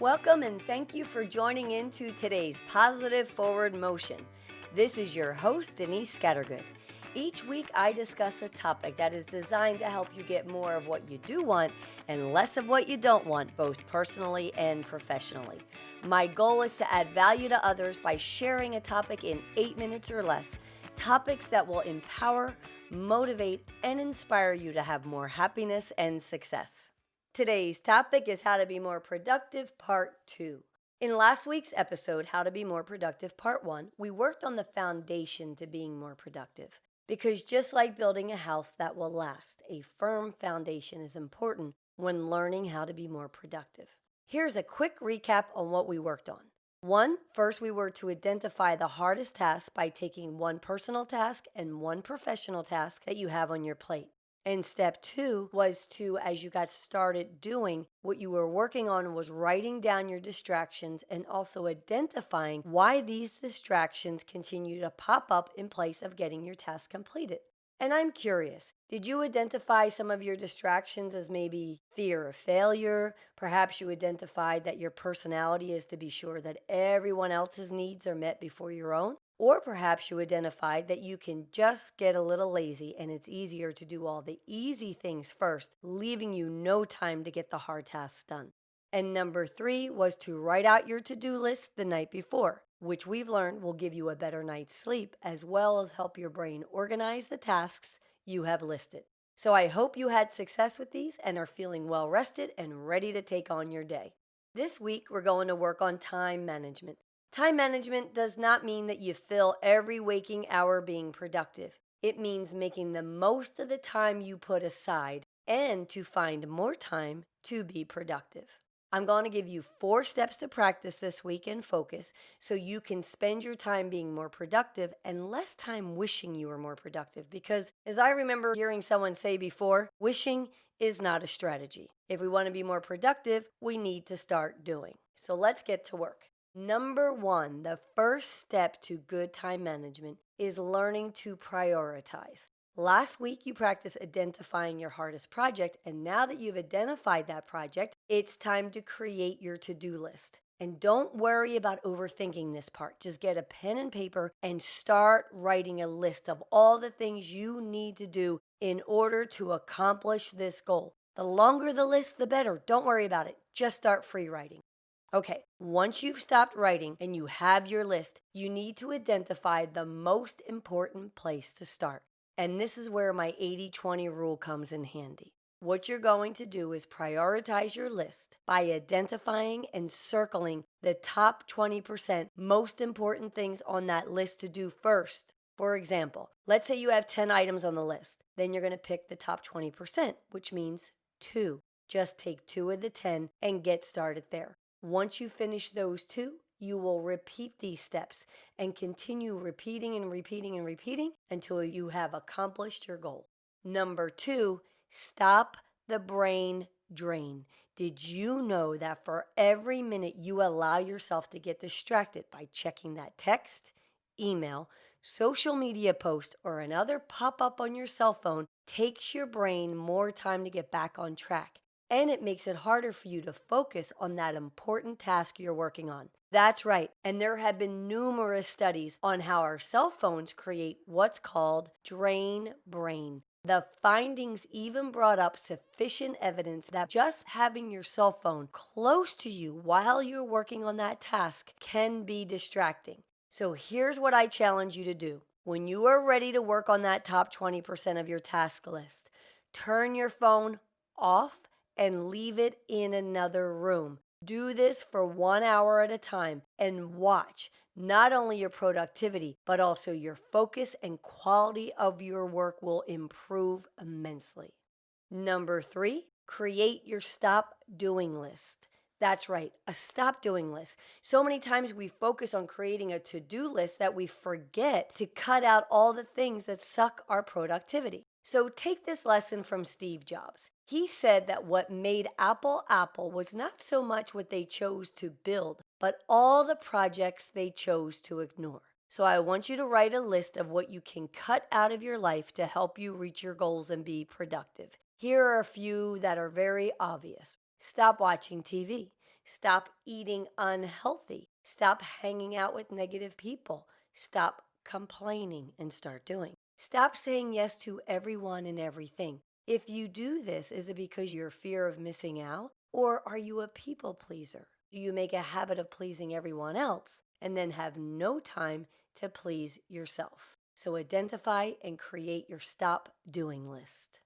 Welcome and thank you for joining into today's Positive Forward Motion. This is your host, Denise Scattergood. Each week, I discuss a topic that is designed to help you get more of what you do want and less of what you don't want, both personally and professionally. My goal is to add value to others by sharing a topic in 8 minutes or less, topics that will empower, motivate, and inspire you to have more happiness and success. Today's topic is how to be more productive, part 2. In last week's episode, How to Be More Productive, part 1, we worked on the foundation to being more productive. Because just like building a house that will last, a firm foundation is important when learning how to be more productive. Here's a quick recap on what we worked on. First, we were to identify the hardest tasks by taking one personal task and one professional task that you have on your plate. And step 2 was to, as you got started doing what you were working on, was writing down your distractions and also identifying why these distractions continue to pop up in place of getting your task completed. And I'm curious, did you identify some of your distractions as maybe fear of failure? Perhaps you identified that your personality is to be sure that everyone else's needs are met before your own? Or perhaps you identified that you can just get a little lazy and it's easier to do all the easy things first, leaving you no time to get the hard tasks done. And number 3 was to write out your to-do list the night before, which we've learned will give you a better night's sleep as well as help your brain organize the tasks you have listed. So I hope you had success with these and are feeling well rested and ready to take on your day. This week, we're going to work on time management. Time management does not mean that you fill every waking hour being productive. It means making the most of the time you put aside and to find more time to be productive. I'm going to give you 4 steps to practice this week and focus so you can spend your time being more productive and less time wishing you were more productive. Because as I remember hearing someone say before, wishing is not a strategy. If we want to be more productive, we need to start doing. So let's get to work. Number 1, the first step to good time management is learning to prioritize. Last week, you practiced identifying your hardest project, and now that you've identified that project, it's time to create your to-do list. And don't worry about overthinking this part. Just get a pen and paper and start writing a list of all the things you need to do in order to accomplish this goal. The longer the list, the better. Don't worry about it. Just start free writing. Okay, once you've stopped writing and you have your list, you need to identify the most important place to start. And this is where my 80-20 rule comes in handy. What you're going to do is prioritize your list by identifying and circling the top 20% most important things on that list to do first. For example, let's say you have 10 items on the list. Then you're going to pick the top 20%, which means 2. Just take 2 of the 10 and get started there. Once you finish those 2, you will repeat these steps and continue repeating and repeating and repeating until you have accomplished your goal. Number 2, stop the brain drain. Did you know that for every minute you allow yourself to get distracted by checking that text, email, social media post, or another pop-up on your cell phone takes your brain more time to get back on track? And it makes it harder for you to focus on that important task you're working on. That's right. And there have been numerous studies on how our cell phones create what's called drain brain. The findings even brought up sufficient evidence that just having your cell phone close to you while you're working on that task can be distracting. So here's what I challenge you to do. When you are ready to work on that top 20% of your task list, turn your phone off and leave it in another room. Do this for 1 hour at a time and watch not only your productivity, but also your focus and quality of your work will improve immensely. Number 3, create your stop doing list. That's right, a stop doing list. So many times we focus on creating a to-do list that we forget to cut out all the things that suck our productivity. So take this lesson from Steve Jobs. He said that what made Apple Apple was not so much what they chose to build, but all the projects they chose to ignore. So I want you to write a list of what you can cut out of your life to help you reach your goals and be productive. Here are a few that are very obvious. Stop watching TV. Stop eating unhealthy. Stop hanging out with negative people. Stop complaining and start doing. Stop saying yes to everyone and everything. If you do this, is it because you're fear of missing out? Or are you a people pleaser? Do you make a habit of pleasing everyone else and then have no time to please yourself? So identify and create your stop doing list.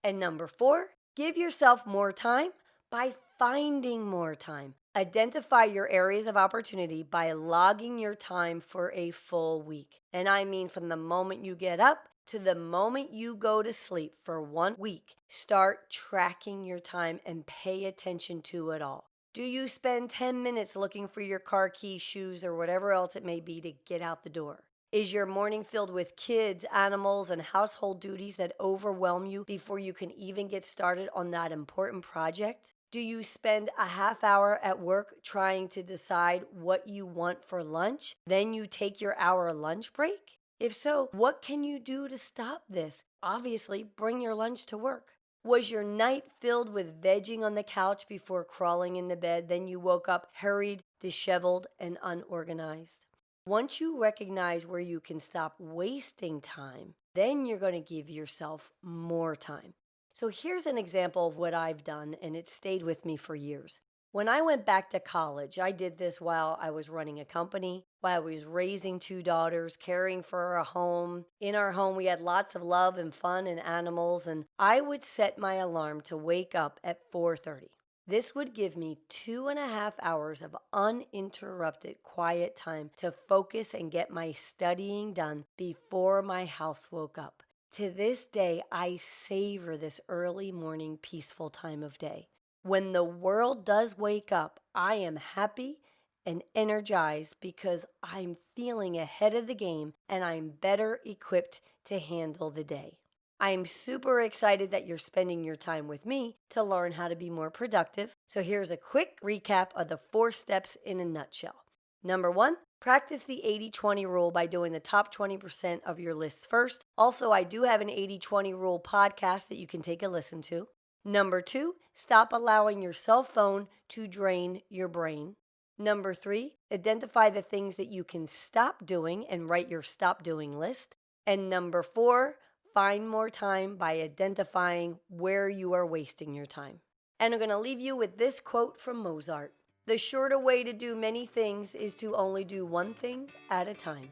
And number 4, give yourself more time by finding more time. Identify your areas of opportunity by logging your time for a full week. And I mean from the moment you get up to the moment you go to sleep for 1 week. Start tracking your time and pay attention to it all. Do you spend 10 minutes looking for your car keys, shoes, or whatever else it may be to get out the door? Is your morning filled with kids, animals, and household duties that overwhelm you before you can even get started on that important project? Do you spend a half hour at work trying to decide what you want for lunch? Then you take your hour lunch break? If so, what can you do to stop this? Obviously, bring your lunch to work. Was your night filled with vegging on the couch before crawling into bed? Then you woke up hurried, disheveled, and unorganized. Once you recognize where you can stop wasting time, then you're going to give yourself more time. So here's an example of what I've done, and it stayed with me for years. When I went back to college, I did this while I was running a company, while I was raising 2 daughters, caring for a home. In our home, we had lots of love and fun and animals, and I would set my alarm to wake up at 4:30. This would give me 2.5 hours of uninterrupted quiet time to focus and get my studying done before my house woke up. To this day, I savor this early morning peaceful time of day. When the world does wake up, I am happy and energized because I'm feeling ahead of the game and I'm better equipped to handle the day. I'm super excited that you're spending your time with me to learn how to be more productive. So here's a quick recap of the 4 steps in a nutshell. Number 1, practice the 80-20 rule by doing the top 20% of your list first. Also, I do have an 80-20 rule podcast that you can take a listen to. Number 2, stop allowing your cell phone to drain your brain. Number 3, identify the things that you can stop doing and write your stop doing list. And number 4, find more time by identifying where you are wasting your time. And I'm going to leave you with this quote from Mozart. The shorter way to do many things is to only do one thing at a time.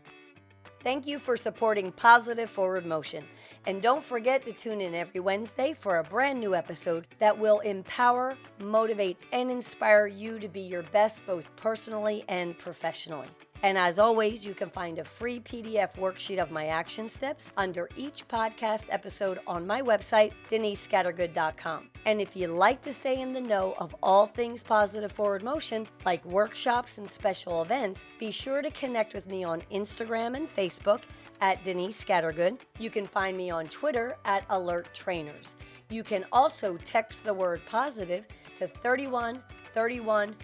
Thank you for supporting Positive Forward Motion. And don't forget to tune in every Wednesday for a brand new episode that will empower, motivate, and inspire you to be your best both personally and professionally. And as always, you can find a free PDF worksheet of my action steps under each podcast episode on my website, DeniseScattergood.com. And if you'd like to stay in the know of all things Positive Forward Motion, like workshops and special events, be sure to connect with me on Instagram and Facebook at Denise Scattergood. You can find me on Twitter at Alert Trainers. You can also text the word positive to 313131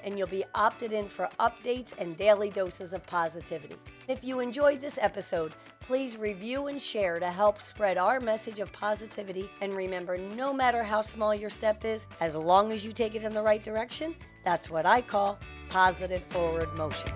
and you'll be opted in for updates and daily doses of positivity. If you enjoyed this episode, please review and share to help spread our message of positivity. And remember, no matter how small your step is, as long as you take it in the right direction, that's what I call positive forward motion.